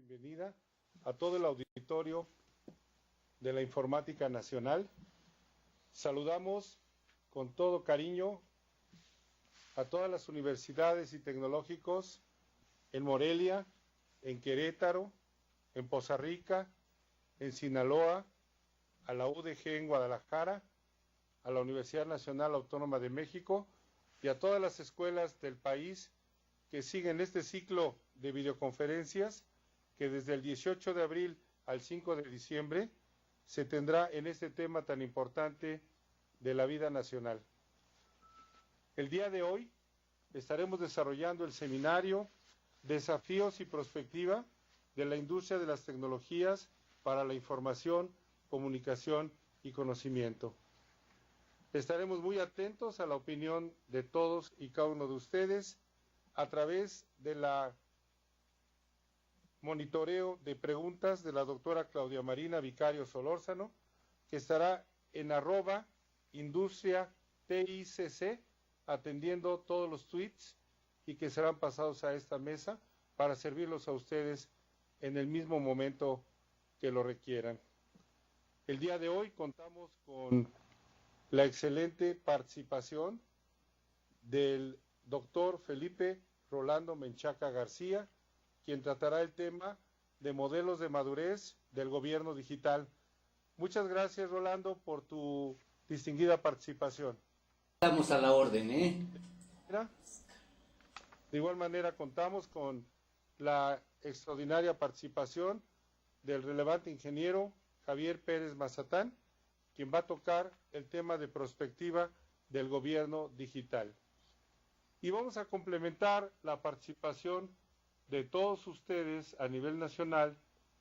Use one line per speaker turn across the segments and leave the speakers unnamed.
bienvenida a todo el auditorio de la Informática Nacional. Saludamos con todo cariño a todas las universidades y tecnológicos en Morelia, en Querétaro, en Poza Rica, en Sinaloa, a la UDG en Guadalajara, a la Universidad Nacional Autónoma de México y a todas las escuelas del país que siguen este ciclo de videoconferencias que desde el 18 de abril al 5 de diciembre se tendrá en este tema tan importante de la vida nacional. El día de hoy estaremos desarrollando el seminario Desafíos y Prospectiva de la Industria de las Tecnologías para la Información, Comunicación y Conocimiento. Estaremos muy atentos a la opinión de todos y cada uno de ustedes a través de la monitoreo de preguntas de la doctora Claudia Marina Vicario Solórzano, que estará en @industria_TICC atendiendo todos los tweets y que serán pasados a esta mesa para servirlos a ustedes en el mismo momento que lo requieran. El día de hoy contamos con la excelente participación del doctor Felipe Rolando Menchaca García, quien tratará el tema de modelos de madurez del gobierno digital. Muchas gracias, Rolando, por tu distinguida participación.
Estamos a la orden, ¿eh?
De igual manera, contamos con la extraordinaria participación del relevante ingeniero Javier Pérez Mazatán, quien va a tocar el tema de prospectiva del gobierno digital. Y vamos a complementar la participación de todos ustedes a nivel nacional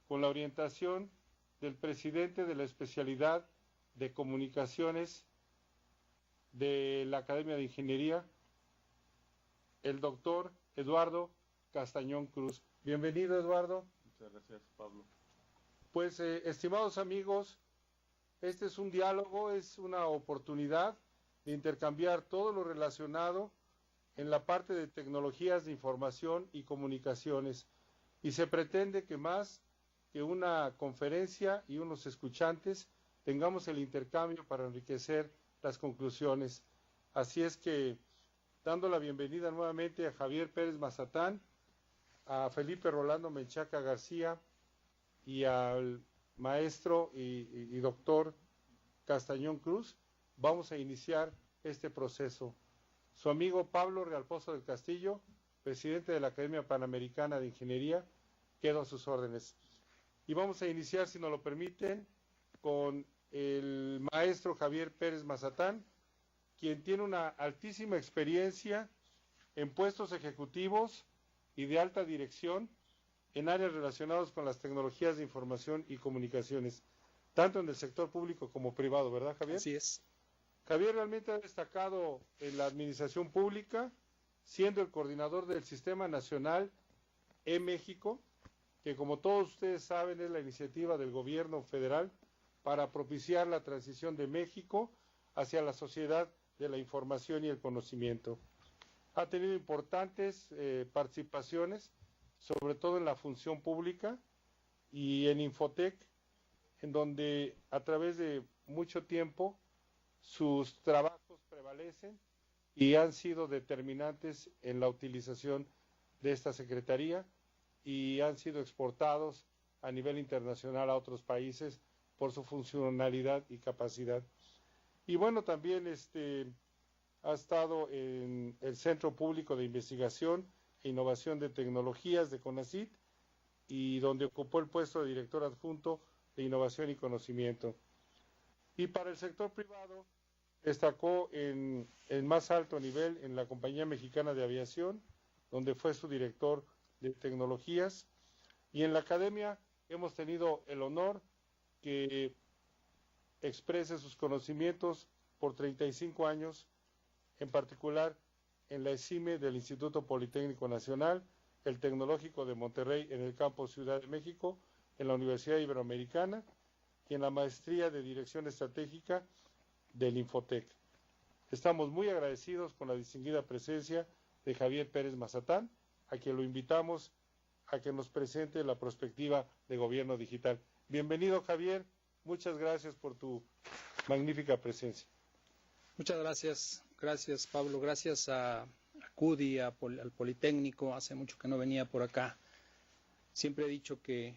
con la orientación del presidente de la especialidad de comunicaciones de la Academia de Ingeniería, el doctor Eduardo Castañón Cruz. Bienvenido, Eduardo.
Muchas gracias, Pablo.
Pues, estimados amigos, este es un diálogo, es una oportunidad de intercambiar todo lo relacionado en la parte de tecnologías de información y comunicaciones, y se pretende que más que una conferencia y unos escuchantes tengamos el intercambio para enriquecer las conclusiones. Así es que, dando la bienvenida nuevamente a Javier Pérez Mazatán, a Felipe Rolando Menchaca García y al maestro y doctor Castañón Cruz, vamos a iniciar este proceso. Su amigo Pablo Realpozo del Castillo, presidente de la Academia Panamericana de Ingeniería, quedo a sus órdenes. Y vamos a iniciar, si nos lo permiten, con el maestro Javier Pérez Mazatán, quien tiene una altísima experiencia en puestos ejecutivos y de alta dirección en áreas relacionadas con las tecnologías de información y comunicaciones, tanto en el sector público como privado, ¿verdad, Javier?
Así es.
Javier realmente ha destacado en la administración pública, siendo el coordinador del Sistema Nacional e-México, que como todos ustedes saben es la iniciativa del gobierno federal para propiciar la transición de México hacia la sociedad de la información y el conocimiento. Ha tenido importantes participaciones, sobre todo en la función pública y en Infotec, en donde a través de mucho tiempo sus trabajos prevalecen y han sido determinantes en la utilización de esta secretaría y han sido exportados a nivel internacional a otros países por su funcionalidad y capacidad. Y bueno, también ha estado en el Centro Público de Investigación e Innovación de Tecnologías de CONACYT, y donde ocupó el puesto de director adjunto de Innovación y Conocimiento. Y para el sector privado, destacó en el más alto nivel en la Compañía Mexicana de Aviación, donde fue su director de tecnologías, y en la academia hemos tenido el honor que exprese sus conocimientos por 35 años, en particular en la ESIME del Instituto Politécnico Nacional, el Tecnológico de Monterrey en el campus Ciudad de México, en la Universidad Iberoamericana y en la Maestría de Dirección Estratégica del Infotec. Estamos muy agradecidos con la distinguida presencia de Javier Pérez Mazatán, a quien lo invitamos a que nos presente la perspectiva de gobierno digital. Bienvenido, Javier. Muchas gracias por tu magnífica presencia.
Muchas gracias. Gracias, Pablo. Gracias a CUDI, al Politécnico. Hace mucho que no venía por acá. Siempre he dicho que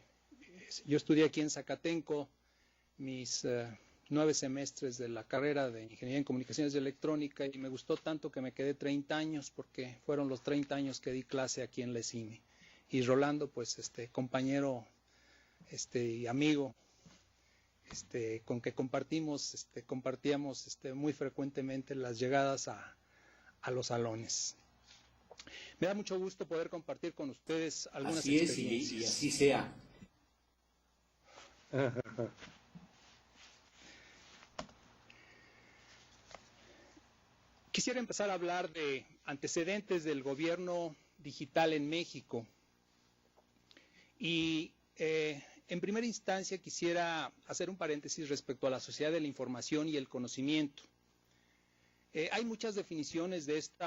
yo estudié aquí en Zacatenco mis 9 semestres de la carrera de Ingeniería en Comunicaciones y Electrónica y me gustó tanto que me quedé 30 años porque fueron los 30 años que di clase aquí en la ESIME. Y Rolando, pues, compañero y amigo, con que compartíamos muy frecuentemente las llegadas a los salones. Me da mucho gusto poder compartir con ustedes algunas experiencias.
Así es, y así sea.
Quisiera empezar a hablar de antecedentes del gobierno digital en México. Y en primera instancia quisiera hacer un paréntesis respecto a la sociedad de la información y el conocimiento. Hay muchas definiciones de este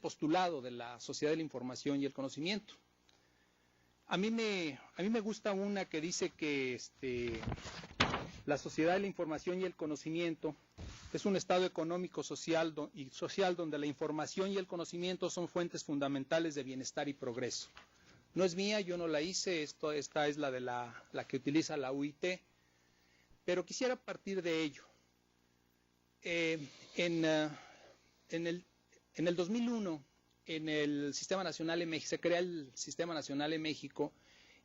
postulado de la sociedad de la información y el conocimiento. A mí me gusta una que dice que la sociedad de la información y el conocimiento es un estado económico social donde la información y el conocimiento son fuentes fundamentales de bienestar y progreso. No es mía, yo no la hice, esta es la que utiliza la UIT, pero quisiera partir de ello. En el 2001, en el Sistema Nacional en México, se crea el Sistema Nacional en México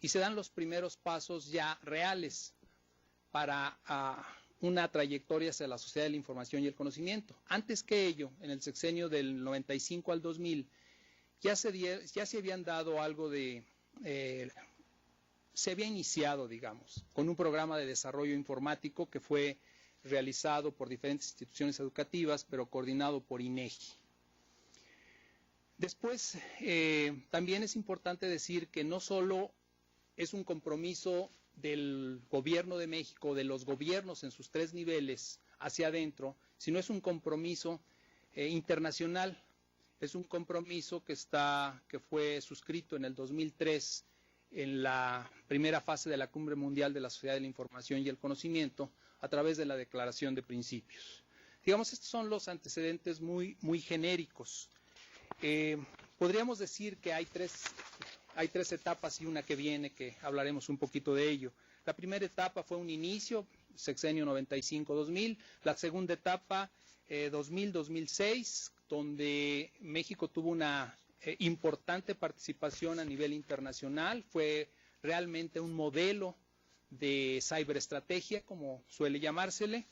y se dan los primeros pasos ya reales para una trayectoria hacia la sociedad de la información y el conocimiento. Antes que ello, en el sexenio del 95 al 2000, ya se habían dado algo de... se había iniciado, digamos, con un programa de desarrollo informático que fue realizado por diferentes instituciones educativas, pero coordinado por INEGI. Después, también es importante decir que no solo es un compromiso del gobierno de México, de los gobiernos en sus 3 niveles hacia adentro, sino es un compromiso internacional. Es un compromiso que fue suscrito en el 2003 en la primera fase de la Cumbre Mundial de la Sociedad de la Información y el Conocimiento a través de la Declaración de Principios. Digamos, estos son los antecedentes muy genéricos. Podríamos decir que hay tres etapas y una que viene, que hablaremos un poquito de ello. La primera etapa fue un inicio, sexenio 95-2000. La segunda etapa, 2000-2006, donde México tuvo una importante participación a nivel internacional. Fue realmente un modelo de ciberestrategia, como suele llamársele,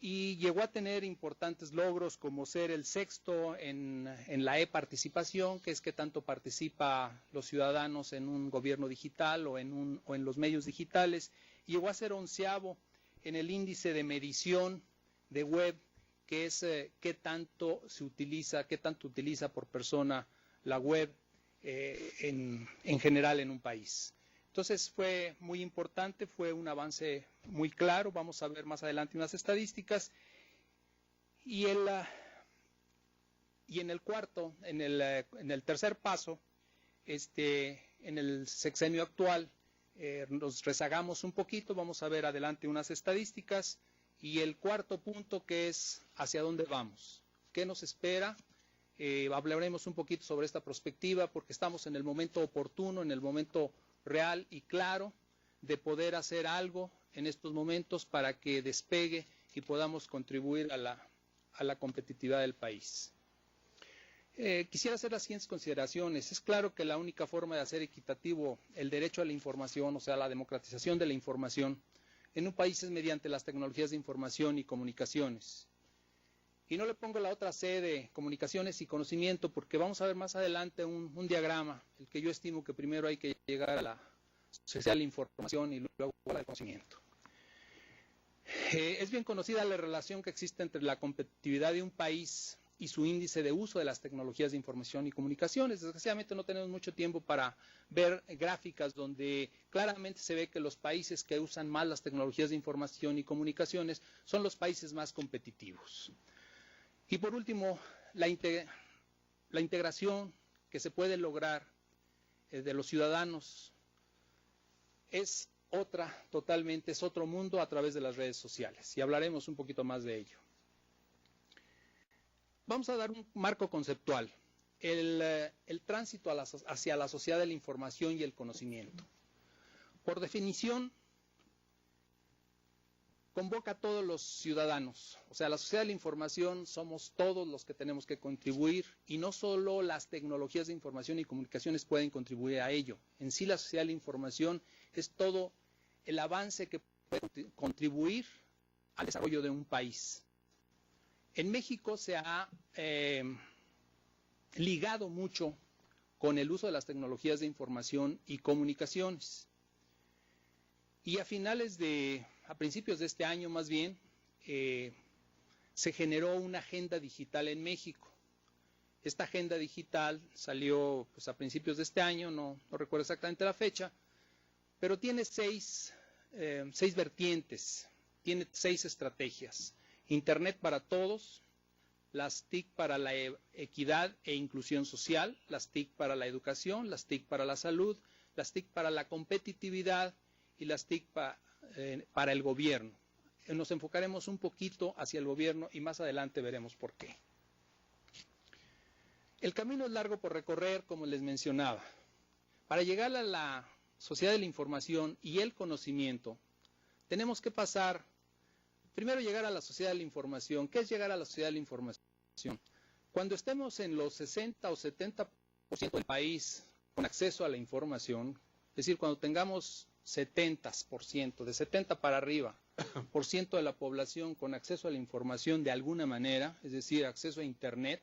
y llegó a tener importantes logros como ser el 6º en la e-participación, que es que tanto participa los ciudadanos en un gobierno digital o en los medios digitales, y llegó a ser 11º en el índice de medición de web, que es qué tanto utiliza por persona la web en general en un país. Entonces fue muy importante, fue un avance muy claro. Vamos a ver más adelante unas estadísticas. Y en el tercer paso, en el sexenio actual, nos rezagamos un poquito. Vamos a ver adelante unas estadísticas. Y el cuarto punto, que es hacia dónde vamos, qué nos espera. Hablaremos un poquito sobre esta perspectiva porque estamos en el momento oportuno, en el momento real y claro de poder hacer algo en estos momentos para que despegue y podamos contribuir a la competitividad del país. Quisiera hacer las siguientes consideraciones. Es claro que la única forma de hacer equitativo el derecho a la información, o sea, la democratización de la información, en un país es mediante las tecnologías de información y comunicaciones. Y no le pongo la otra C de comunicaciones y conocimiento porque vamos a ver más adelante un diagrama, el que yo estimo que primero hay que llegar a la sociedad de la información y luego a la de conocimiento. Es bien conocida la relación que existe entre la competitividad de un país y su índice de uso de las tecnologías de información y comunicaciones. Desgraciadamente no tenemos mucho tiempo para ver gráficas donde claramente se ve que los países que usan más las tecnologías de información y comunicaciones son los países más competitivos. Y por último, la integración que se puede lograr de los ciudadanos es es otro mundo a través de las redes sociales, y hablaremos un poquito más de ello. Vamos a dar un marco conceptual, el tránsito hacia la sociedad de la información y el conocimiento. Por definición, convoca a todos los ciudadanos, o sea, la sociedad de la información somos todos los que tenemos que contribuir, y no solo las tecnologías de información y comunicaciones pueden contribuir a ello. En sí, la sociedad de la información es todo el avance que puede contribuir al desarrollo de un país. En México se ha ligado mucho con el uso de las tecnologías de información y comunicaciones. Y a principios de este año más bien, se generó una agenda digital en México. Esta agenda digital salió pues, a principios de este año, no recuerdo exactamente la fecha, pero tiene seis vertientes, tiene 6 estrategias. Internet para todos, las TIC para la equidad e inclusión social, las TIC para la educación, las TIC para la salud, las TIC para la competitividad y las TIC para el gobierno. Nos enfocaremos un poquito hacia el gobierno y más adelante veremos por qué. El camino es largo por recorrer, como les mencionaba. Para llegar a la sociedad de la información y el conocimiento, tenemos que pasar, primero llegar a la sociedad de la información. ¿Qué es llegar a la sociedad de la información? Cuando estemos en los 60 o 70% del país con acceso a la información, es decir, cuando tengamos 70%, de 70 para arriba, por ciento de la población con acceso a la información de alguna manera, es decir, acceso a Internet,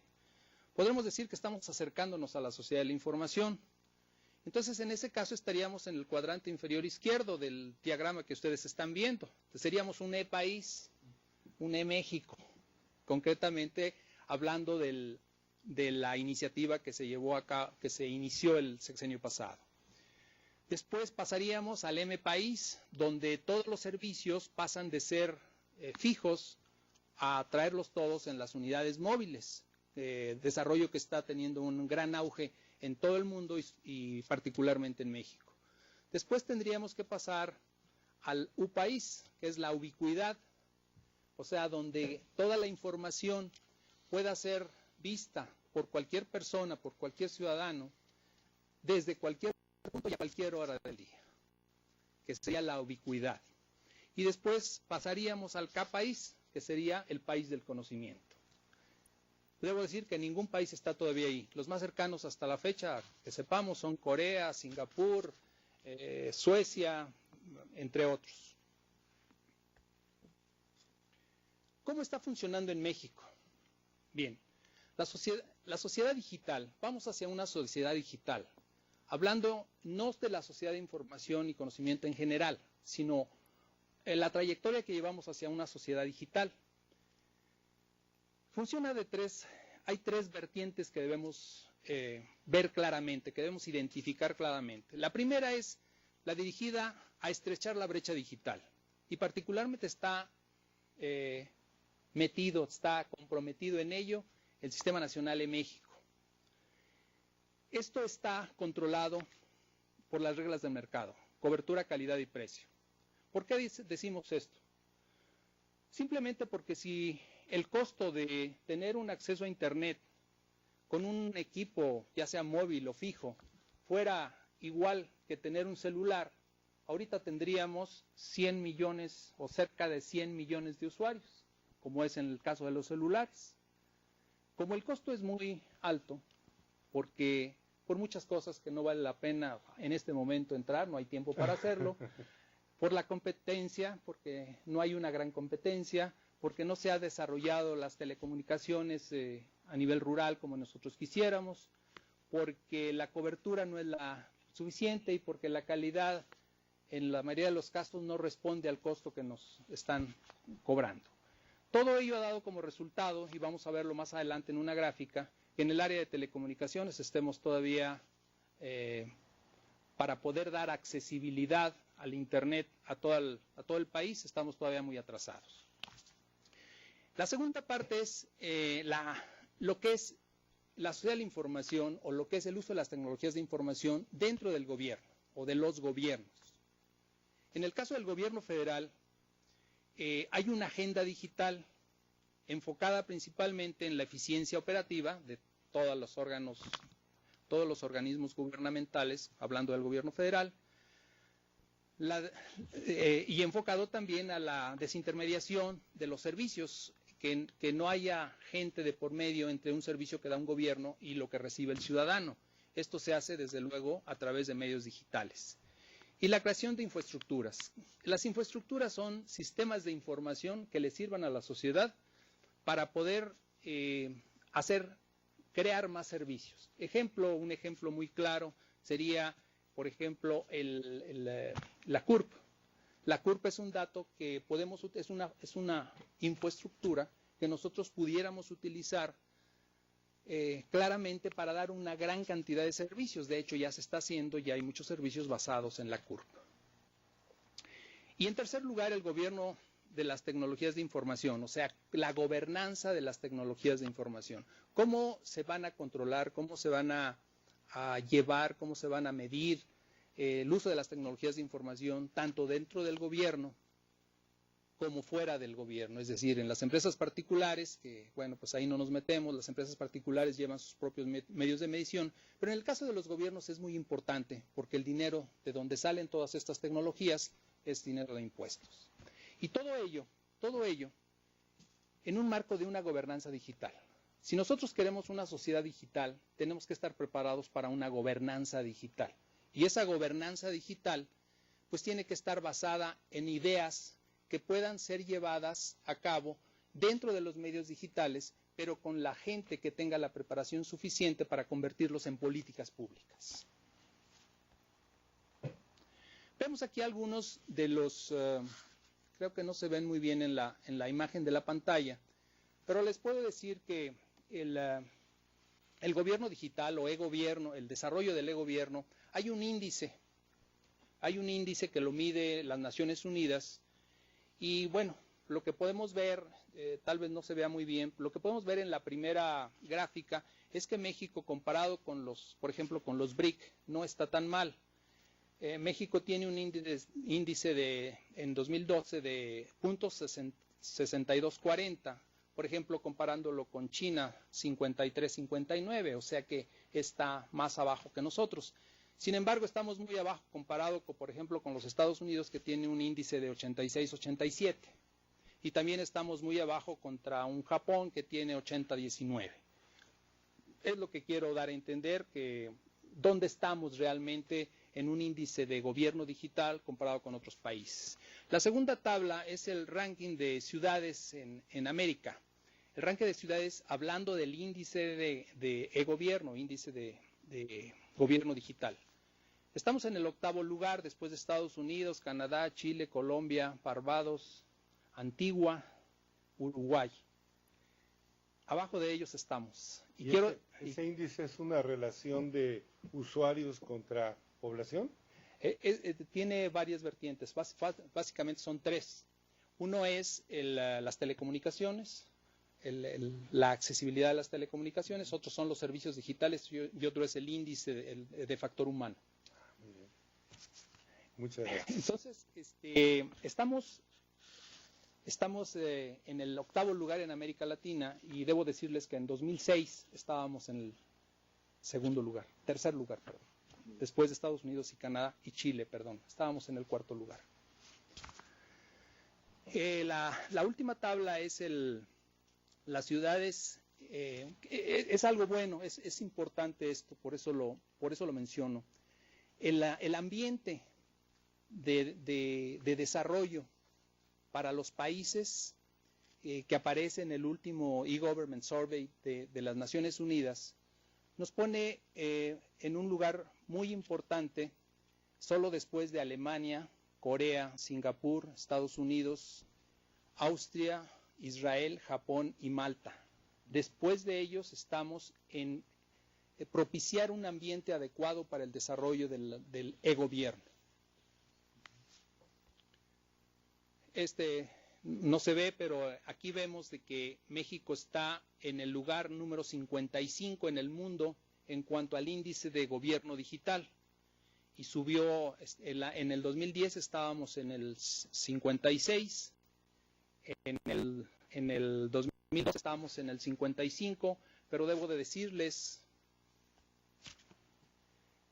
podremos decir que estamos acercándonos a la sociedad de la información. Entonces, en ese caso estaríamos en el cuadrante inferior izquierdo del diagrama que ustedes están viendo. Entonces, seríamos un E-País, un E-México, concretamente hablando de la iniciativa que se llevó acá, que se inició el sexenio pasado. Después pasaríamos al M-País, donde todos los servicios pasan de ser fijos a traerlos todos en las unidades móviles, desarrollo que está teniendo un gran auge en todo el mundo y particularmente en México. Después tendríamos que pasar al U-País, que es la ubicuidad, o sea, donde toda la información pueda ser vista por cualquier persona, por cualquier ciudadano, desde cualquier punto y a cualquier hora del día, que sería la ubicuidad. Y después pasaríamos al K-País, que sería el país del conocimiento. Debo decir que ningún país está todavía ahí. Los más cercanos hasta la fecha, que sepamos, son Corea, Singapur, Suecia, entre otros. ¿Cómo está funcionando en México? Bien, la sociedad digital, vamos hacia una sociedad digital, hablando no de la sociedad de información y conocimiento en general, sino en la trayectoria que llevamos hacia una sociedad digital. Funciona hay 3 vertientes que debemos ver claramente, que debemos identificar claramente. La primera es la dirigida a estrechar la brecha digital, y particularmente está comprometido en ello el Sistema Nacional de México. Esto está controlado por las reglas del mercado, cobertura, calidad y precio. ¿Por qué decimos esto? Simplemente porque si el costo de tener un acceso a Internet con un equipo, ya sea móvil o fijo, fuera igual que tener un celular, ahorita tendríamos 100 millones o cerca de 100 millones de usuarios, como es en el caso de los celulares. Como el costo es muy alto, porque por muchas cosas que no vale la pena en este momento entrar, no hay tiempo para hacerlo, por la competencia, porque no hay una gran competencia, porque no se ha desarrollado las telecomunicaciones a nivel rural como nosotros quisiéramos, porque la cobertura no es la suficiente y porque la calidad en la mayoría de los casos no responde al costo que nos están cobrando. Todo ello ha dado como resultado, y vamos a verlo más adelante en una gráfica, que en el área de telecomunicaciones estemos todavía, para poder dar accesibilidad al Internet a todo el país, estamos todavía muy atrasados. La segunda parte es lo que es la sociedad de la información o lo que es el uso de las tecnologías de información dentro del gobierno o de los gobiernos. En el caso del gobierno federal, hay una agenda digital enfocada principalmente en la eficiencia operativa de todos los organismos gubernamentales, hablando del gobierno federal, y enfocado también a la desintermediación de los servicios, que no haya gente de por medio entre un servicio que da un gobierno y lo que recibe el ciudadano. Esto se hace, desde luego, a través de medios digitales. Y la creación de infraestructuras. Las infraestructuras son sistemas de información que le sirvan a la sociedad para poder crear más servicios. Un ejemplo muy claro sería, por ejemplo, la CURP. La CURP es un dato que es una infraestructura que nosotros pudiéramos utilizar claramente para dar una gran cantidad de servicios. De hecho, ya se está haciendo, ya hay muchos servicios basados en la CURP. Y en tercer lugar, el gobierno de las tecnologías de información, o sea, la gobernanza de las tecnologías de información. ¿Cómo se van a controlar? ¿Cómo se van a llevar? ¿Cómo se van a medir el uso de las tecnologías de información, tanto dentro del gobierno como fuera del gobierno? Es decir, en las empresas particulares, que bueno, pues ahí no nos metemos, las empresas particulares llevan sus propios medios de medición, pero en el caso de los gobiernos es muy importante, porque el dinero de donde salen todas estas tecnologías es dinero de impuestos. Y todo ello en un marco de una gobernanza digital. Si nosotros queremos una sociedad digital, tenemos que estar preparados para una gobernanza digital. Y esa gobernanza digital, pues tiene que estar basada en ideas que puedan ser llevadas a cabo dentro de los medios digitales, pero con la gente que tenga la preparación suficiente para convertirlos en políticas públicas. Vemos aquí algunos de los... creo que no se ven muy bien en la imagen de la pantalla, pero les puedo decir que el gobierno digital o e-gobierno, el desarrollo del e-gobierno, hay un índice que lo mide las Naciones Unidas y bueno, lo que podemos ver, tal vez no se vea muy bien, lo que podemos ver en la primera gráfica es que México, comparado con por ejemplo, con los BRIC, no está tan mal. México tiene un índice en 2012 de .6240, por ejemplo, comparándolo con China, 53-59, o sea que está más abajo que nosotros. Sin embargo, estamos muy abajo comparado, por ejemplo, con los Estados Unidos, que tiene un índice de 86-87. Y también estamos muy abajo contra un Japón que tiene 80-19. Es lo que quiero dar a entender, que dónde estamos realmente en un índice de gobierno digital comparado con otros países. La segunda tabla es el ranking de ciudades en América. El ranking de ciudades hablando del índice de e-gobierno, índice de gobierno digital. Estamos en el 8º lugar después de Estados Unidos, Canadá, Chile, Colombia, Barbados, Antigua, Uruguay. Abajo de ellos estamos.
¿Ese índice es una relación de usuarios contra población?
Tiene varias vertientes, básicamente son 3. Uno es las telecomunicaciones, la accesibilidad de las telecomunicaciones, otros son los servicios digitales y otro es el índice de factor humano.
Muy bien. Muchas gracias.
Entonces, estamos en el 8º lugar en América Latina y debo decirles que en 2006 estábamos en el tercer lugar, perdón. Después de Estados Unidos y Canadá y Chile, perdón, estábamos en el 4º lugar. La última tabla es las ciudades. Es algo bueno, es importante esto, por eso lo menciono. El ambiente de desarrollo para los países que aparece en el último e-Government Survey de las Naciones Unidas nos pone en un lugar muy importante, solo después de Alemania, Corea, Singapur, Estados Unidos, Austria, Israel, Japón y Malta. Después de ellos estamos en propiciar un ambiente adecuado para el desarrollo del e-gobierno. Este no se ve, pero aquí vemos de que México está en el lugar número 55 en el mundo en cuanto al índice de gobierno digital. Y subió, en el 2010 estábamos en el 56, en el 2012 estábamos en el 55, pero debo de decirles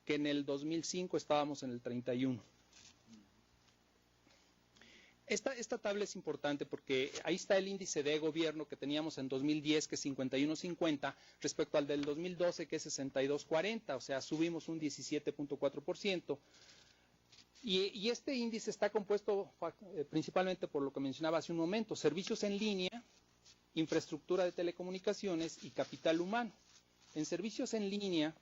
que en el 2005 estábamos en el 31. Esta tabla es importante porque ahí está el índice de gobierno que teníamos en 2010, que es 51.50, respecto al del 2012, que es 62.40, o sea, subimos un 17.4%. Y este índice está compuesto principalmente por lo que mencionaba hace un momento: servicios en línea, infraestructura de telecomunicaciones y capital humano. En servicios en línea,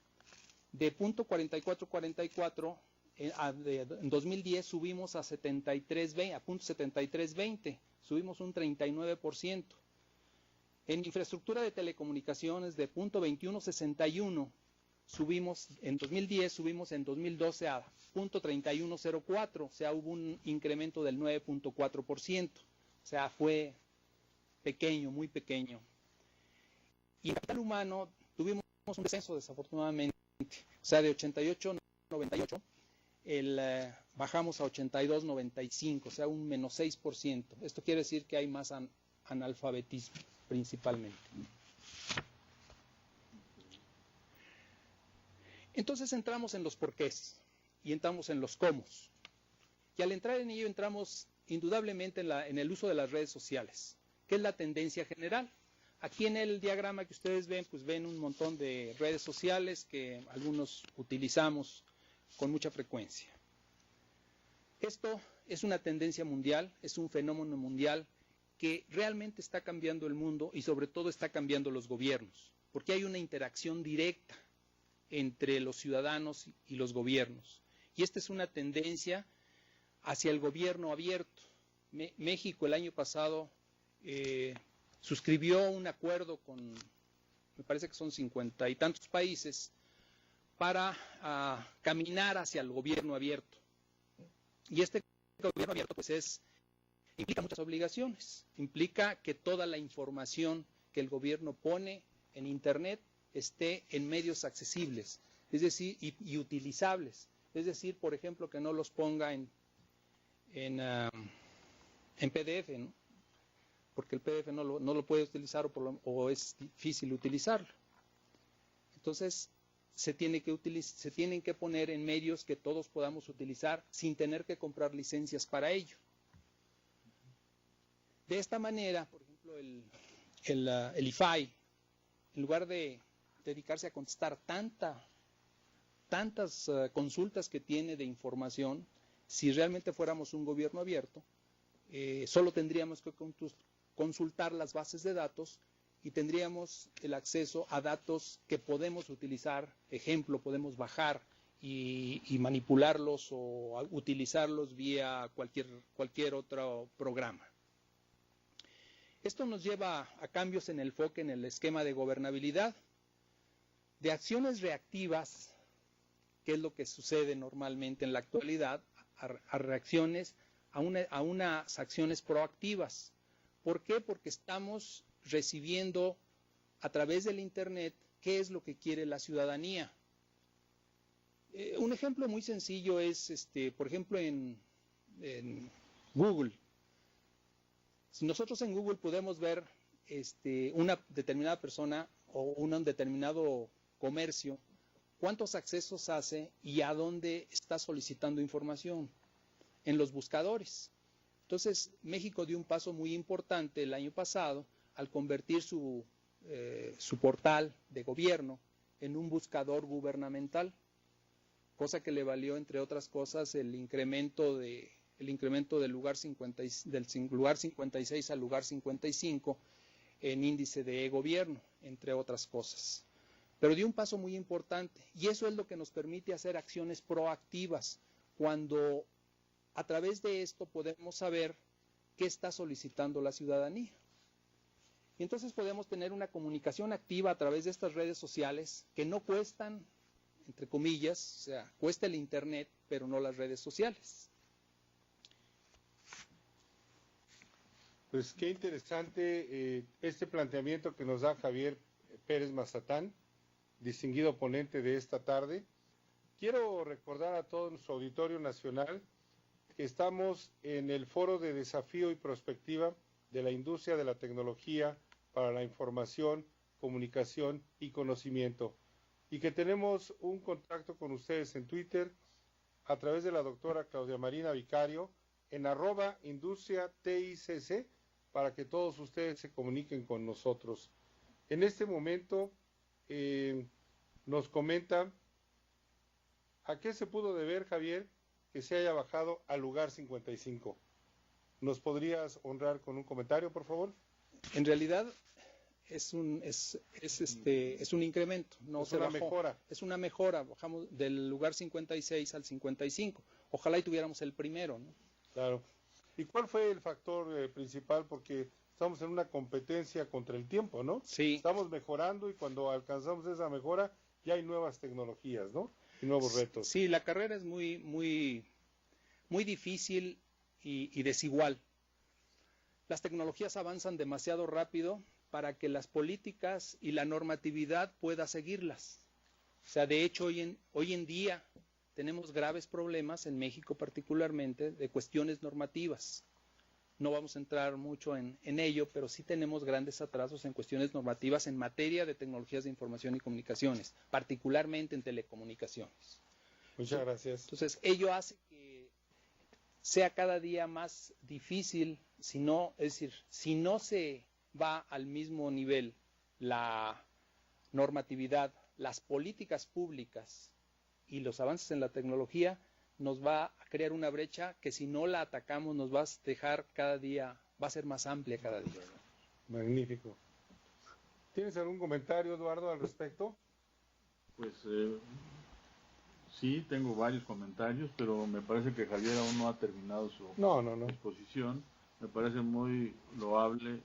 de punto 4444, en 2010 subimos a 73.20, a punto 73.20, subimos un 39%. En infraestructura de telecomunicaciones, de punto 2161, subimos en 2010, subimos en 2012 a punto 3104, o sea, hubo un incremento del 9.4%, o sea, fue pequeño, muy pequeño. Y en capital humano tuvimos un descenso, desafortunadamente, o sea, de 88.98, bajamos a 82.95, o sea, un menos 6%. Esto quiere decir que hay más analfabetismo, principalmente. Entonces entramos en los porqués y entramos en los cómo. Y al entrar en ello entramos indudablemente en el uso de las redes sociales, que es la tendencia general. Aquí en el diagrama que ustedes ven, pues ven un montón de redes sociales que algunos utilizamos con mucha frecuencia. Esto es una tendencia mundial, es un fenómeno mundial que realmente está cambiando el mundo y sobre todo está cambiando los gobiernos, porque hay una interacción directa entre los ciudadanos y los gobiernos. Y esta es una tendencia hacia el gobierno abierto. México el año pasado suscribió un acuerdo con, me parece que son 50 y tantos países, para caminar hacia el gobierno abierto. Y este gobierno abierto pues implica muchas obligaciones, implica que toda la información que el gobierno pone en Internet esté en medios accesibles, es decir, y utilizables. Es decir, por ejemplo, que no los ponga en PDF, ¿no? Porque el PDF no lo puede utilizar o es difícil utilizarlo. Entonces, se tienen que poner en medios que todos podamos utilizar sin tener que comprar licencias para ello. De esta manera, por ejemplo, el IFAI, en lugar de dedicarse a contestar tantas consultas que tiene de información, si realmente fuéramos un gobierno abierto, solo tendríamos que consultar las bases de datos y tendríamos el acceso a datos que podemos utilizar, ejemplo, podemos bajar y manipularlos o utilizarlos vía cualquier otro programa. Esto nos lleva a cambios en el enfoque, en el esquema de gobernabilidad, de acciones reactivas, que es lo que sucede normalmente en la actualidad, a reacciones, a unas acciones proactivas. ¿Por qué? Porque estamos recibiendo a través del Internet qué es lo que quiere la ciudadanía. Un ejemplo muy sencillo es, por ejemplo, en Google. Si nosotros en Google podemos ver una determinada persona o un determinado comercio, cuántos accesos hace y a dónde está solicitando información en los buscadores. Entonces, México dio un paso muy importante el año pasado al convertir su portal de gobierno en un buscador gubernamental, cosa que le valió, entre otras cosas, el incremento del lugar 56 al lugar 55 en índice de gobierno, entre otras cosas. Pero dio un paso muy importante y eso es lo que nos permite hacer acciones proactivas, cuando a través de esto podemos saber qué está solicitando la ciudadanía. Y entonces podemos tener una comunicación activa a través de estas redes sociales que no cuestan, entre comillas, o sea, cuesta el Internet, pero no las redes sociales.
Pues qué interesante este planteamiento que nos da Javier Pérez Mazatán, distinguido ponente de esta tarde. Quiero recordar a todo nuestro auditorio nacional que estamos en el Foro de Desafío y Prospectiva de la Industria de la Tecnología para la Información, Comunicación y Conocimiento, y que tenemos un contacto con ustedes en Twitter a través de la doctora Claudia Marina Vicario en @IndustriaTICC, para que todos ustedes se comuniquen con nosotros. En este momento nos comenta a qué se pudo deber, Javier, que se haya bajado al lugar 55. ¿Nos podrías honrar con un comentario, por favor?
En realidad es un incremento, no
es
se
una
bajó.
Mejora.
Es una mejora, bajamos del lugar 56 al 55. Ojalá y tuviéramos el primero, ¿no?
Claro. ¿Y cuál fue el factor principal? Porque estamos en una competencia contra el tiempo, ¿no?
Sí.
Estamos mejorando y cuando alcanzamos esa mejora ya hay nuevas tecnologías, ¿no? Y nuevos retos.
Sí, la carrera es muy difícil y desigual. Las tecnologías avanzan demasiado rápido para que las políticas y la normatividad pueda seguirlas. O sea, de hecho, hoy en día tenemos graves problemas, en México particularmente, de cuestiones normativas. No vamos a entrar mucho en ello, pero sí tenemos grandes atrasos en cuestiones normativas en materia de tecnologías de información y comunicaciones, particularmente en telecomunicaciones.
Muchas gracias.
Entonces, ello hace que sea cada día más difícil, si no se va al mismo nivel la normatividad, las políticas públicas y los avances en la tecnología, nos va a crear una brecha que si no la atacamos nos va a dejar cada día, va a ser más amplia cada día.
Magnífico. ¿Tienes algún comentario, Eduardo, al respecto?
Pues sí, tengo varios comentarios, pero me parece que Javier aún no ha terminado su exposición. Me parece muy loable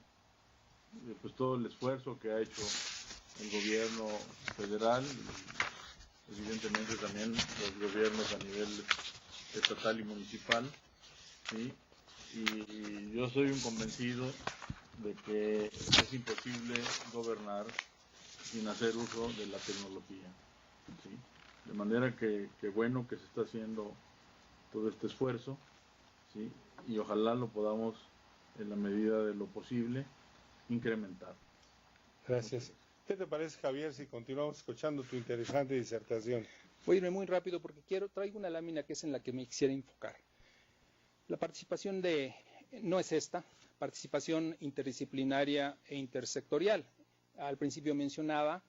pues todo el esfuerzo que ha hecho el gobierno federal, y evidentemente también los gobiernos a nivel estatal y municipal, ¿sí? Y yo soy un convencido de que es imposible gobernar sin hacer uso de la tecnología, ¿sí? De manera que bueno que se está haciendo todo este esfuerzo, ¿sí? Y ojalá lo podamos, en la medida de lo posible, incrementar.
Gracias. ¿Qué te parece, Javier, si continuamos escuchando tu interesante disertación?
Voy a irme muy rápido porque traigo una lámina que es en la que me quisiera enfocar. La participación no es esta, participación interdisciplinaria e intersectorial. Al principio mencionaba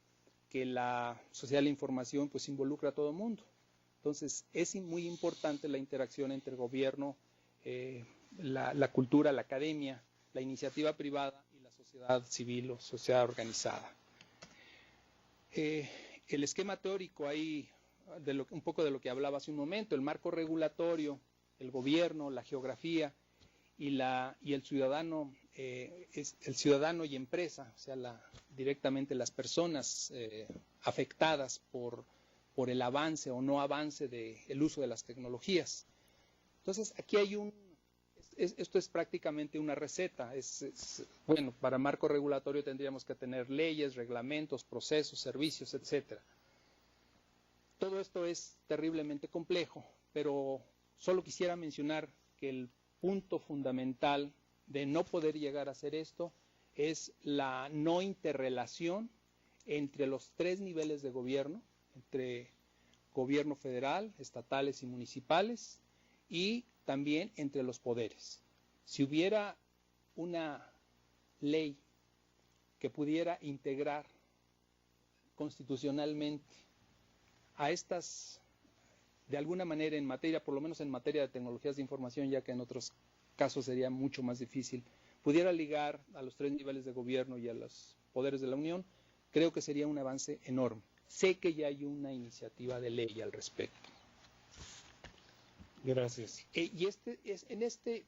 que la sociedad de la información pues involucra a todo el mundo. Entonces es muy importante la interacción entre el gobierno, la cultura, la academia, la iniciativa privada y la sociedad civil o sociedad organizada. El esquema teórico ahí, un poco de lo que hablaba hace un momento, el marco regulatorio, el gobierno, la geografía y el ciudadano, el ciudadano y empresa, o sea, directamente las personas afectadas por el avance o no avance del uso de las tecnologías. Entonces, aquí hay esto es prácticamente una receta. Bueno, para marco regulatorio tendríamos que tener leyes, reglamentos, procesos, servicios, etcétera. Todo esto es terriblemente complejo, pero solo quisiera mencionar que el punto fundamental de no poder llegar a hacer esto es la no interrelación entre los tres niveles de gobierno, entre gobierno federal, estatales y municipales, y también entre los poderes. Si hubiera una ley que pudiera integrar constitucionalmente a estas, de alguna manera en materia, por lo menos en materia de tecnologías de información, ya que en otros casos sería mucho más difícil, pudiera ligar a los tres niveles de gobierno y a los poderes de la Unión, creo que sería un avance enorme. Sé que ya hay una iniciativa de ley al respecto.
Gracias.
Y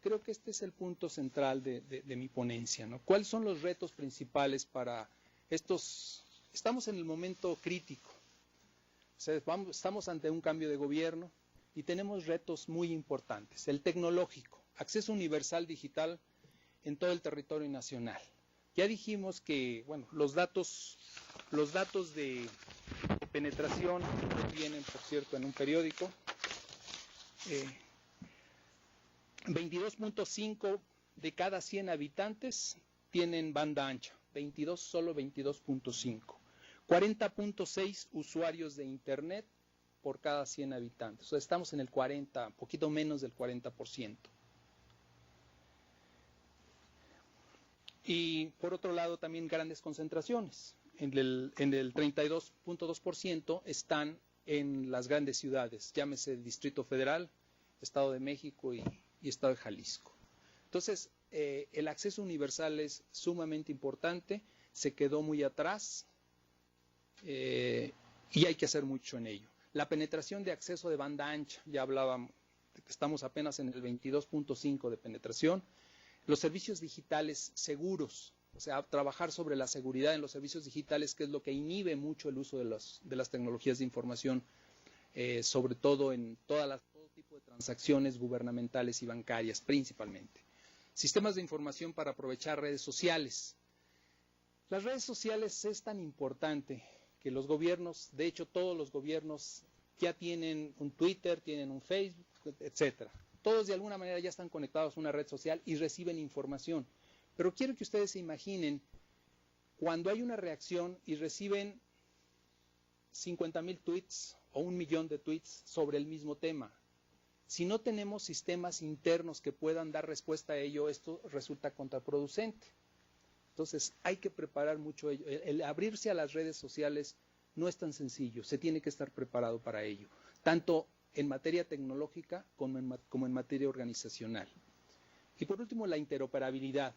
creo que este es el punto central de mi ponencia, ¿no? ¿Cuáles son los retos principales para estos? Estamos en el momento crítico. O sea, estamos ante un cambio de gobierno y tenemos retos muy importantes. El tecnológico, acceso universal digital, en todo el territorio nacional. Ya dijimos que, bueno, los datos de penetración vienen, por cierto, en un periódico. 22.5 de cada 100 habitantes tienen banda ancha, solo 22.5. 40.6 usuarios de Internet por cada 100 habitantes. O sea, estamos en el 40, poquito menos del 40%. Y por otro lado también grandes concentraciones. En el 32.2% están en las grandes ciudades, llámese el Distrito Federal, Estado de México y Estado de Jalisco. Entonces, el acceso universal es sumamente importante, se quedó muy atrás y hay que hacer mucho en ello. La penetración de acceso de banda ancha, ya hablábamos, estamos apenas en el 22.5 de penetración. Los servicios digitales seguros, o sea, trabajar sobre la seguridad en los servicios digitales, que es lo que inhibe mucho el uso de las tecnologías de información, sobre todo en todo tipo de transacciones gubernamentales y bancarias, principalmente. Sistemas de información para aprovechar redes sociales. Las redes sociales es tan importante que los gobiernos, de hecho todos los gobiernos ya tienen un Twitter, tienen un Facebook, etcétera. Todos de alguna manera ya están conectados a una red social y reciben información. Pero quiero que ustedes se imaginen cuando hay una reacción y reciben 50,000 tweets o 1,000,000 de tweets sobre el mismo tema. Si no tenemos sistemas internos que puedan dar respuesta a ello, esto resulta contraproducente. Entonces hay que preparar mucho ello. El abrirse a las redes sociales no es tan sencillo, se tiene que estar preparado para ello, tanto en materia tecnológica como en materia organizacional. Y por último, la interoperabilidad.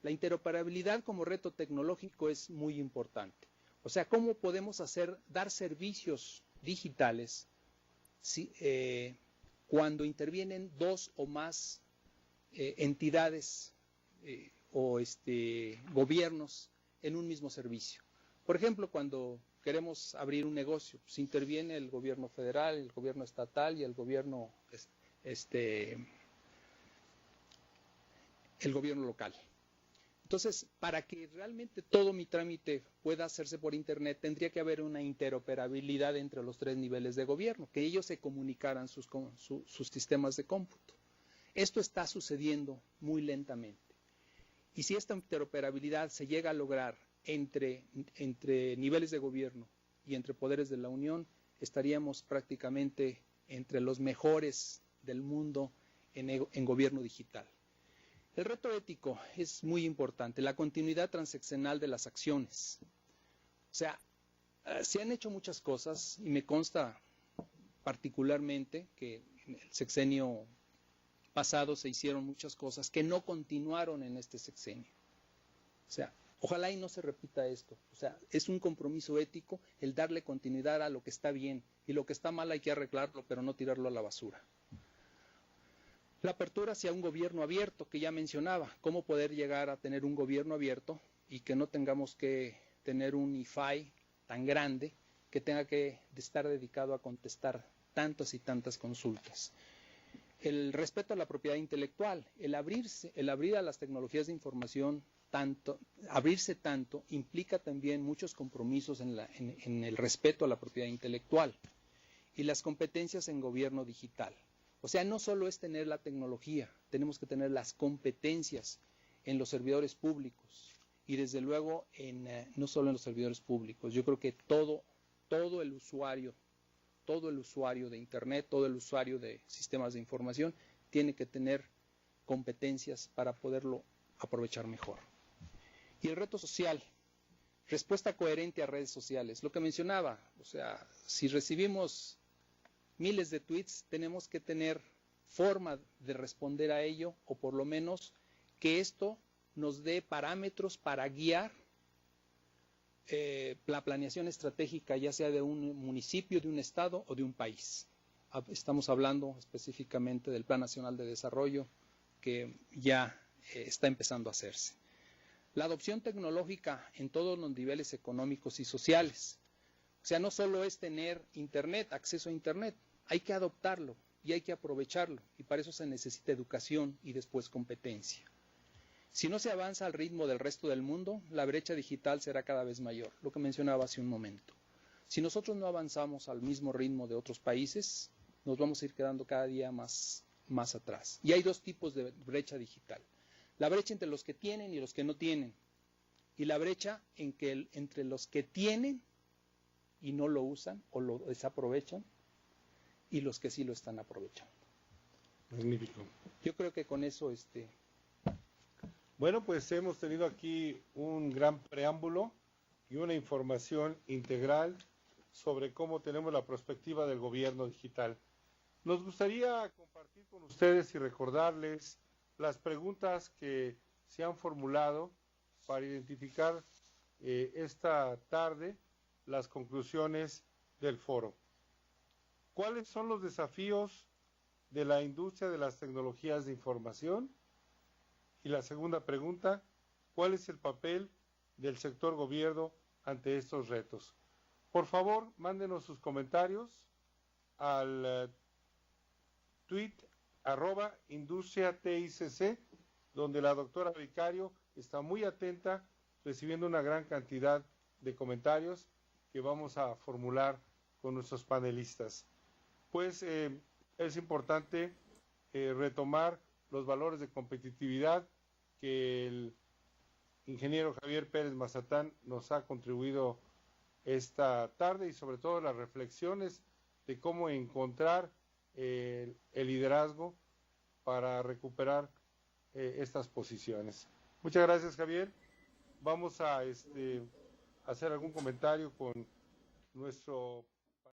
La interoperabilidad como reto tecnológico es muy importante. O sea, ¿cómo podemos dar servicios digitales cuando intervienen dos o más entidades o gobiernos en un mismo servicio? Por ejemplo, cuando queremos abrir un negocio, pues interviene el gobierno federal, el gobierno estatal y el gobierno local. Entonces, para que realmente todo mi trámite pueda hacerse por Internet, tendría que haber una interoperabilidad entre los tres niveles de gobierno, que ellos se comunicaran sus sistemas de cómputo. Esto está sucediendo muy lentamente. Y si esta interoperabilidad se llega a lograr entre niveles de gobierno y entre poderes de la Unión, estaríamos prácticamente entre los mejores del mundo en gobierno digital. El reto ético es muy importante, la continuidad transaccional de las acciones. O sea, se han hecho muchas cosas y me consta particularmente que en el sexenio pasado se hicieron muchas cosas que no continuaron en este sexenio. O sea, ojalá y no se repita esto. O sea, es un compromiso ético el darle continuidad a lo que está bien y lo que está mal hay que arreglarlo, pero no tirarlo a la basura. La apertura hacia un gobierno abierto, que ya mencionaba, cómo poder llegar a tener un gobierno abierto y que no tengamos que tener un IFAI tan grande que tenga que estar dedicado a contestar tantas y tantas consultas. El respeto a la propiedad intelectual, el abrir a las tecnologías de información, abrirse tanto, implica también muchos compromisos en el respeto a la propiedad intelectual y las competencias en gobierno digital. O sea, no solo es tener la tecnología, tenemos que tener las competencias en los servidores públicos y desde luego no solo en los servidores públicos. Yo creo que todo el usuario de Internet, todo el usuario de sistemas de información tiene que tener competencias para poderlo aprovechar mejor. Y el reto social, respuesta coherente a redes sociales. Lo que mencionaba, o sea, si recibimos miles de tweets, tenemos que tener forma de responder a ello, o por lo menos que esto nos dé parámetros para guiar la planeación estratégica, ya sea de un municipio, de un estado o de un país. Estamos hablando específicamente del Plan Nacional de Desarrollo, que ya está empezando a hacerse. La adopción tecnológica en todos los niveles económicos y sociales. O sea, no solo es tener Internet, acceso a Internet, hay que adoptarlo y hay que aprovecharlo, y para eso se necesita educación y después competencia. Si no se avanza al ritmo del resto del mundo, la brecha digital será cada vez mayor, lo que mencionaba hace un momento. Si nosotros no avanzamos al mismo ritmo de otros países, nos vamos a ir quedando cada día más atrás. Y hay dos tipos de brecha digital. La brecha entre los que tienen y los que no tienen. Y la brecha entre los que tienen y no lo usan o lo desaprovechan y los que sí lo están aprovechando.
Magnífico.
Yo creo que con eso...
Bueno, pues hemos tenido aquí un gran preámbulo y una información integral sobre cómo tenemos la perspectiva del gobierno digital. Nos gustaría compartir con ustedes y recordarles las preguntas que se han formulado para identificar esta tarde las conclusiones del foro. ¿Cuáles son los desafíos de la industria de las tecnologías de información? Y la segunda pregunta, ¿cuál es el papel del sector gobierno ante estos retos? Por favor, mándenos sus comentarios al tweet @industriaticc, donde la doctora Vicario está muy atenta, recibiendo una gran cantidad de comentarios que vamos a formular con nuestros panelistas. Pues es importante retomar los valores de competitividad que el ingeniero Javier Pérez Mazatán nos ha contribuido esta tarde y sobre todo las reflexiones de cómo encontrar el liderazgo para recuperar estas posiciones. Muchas gracias, Javier. Vamos a hacer algún comentario con nuestro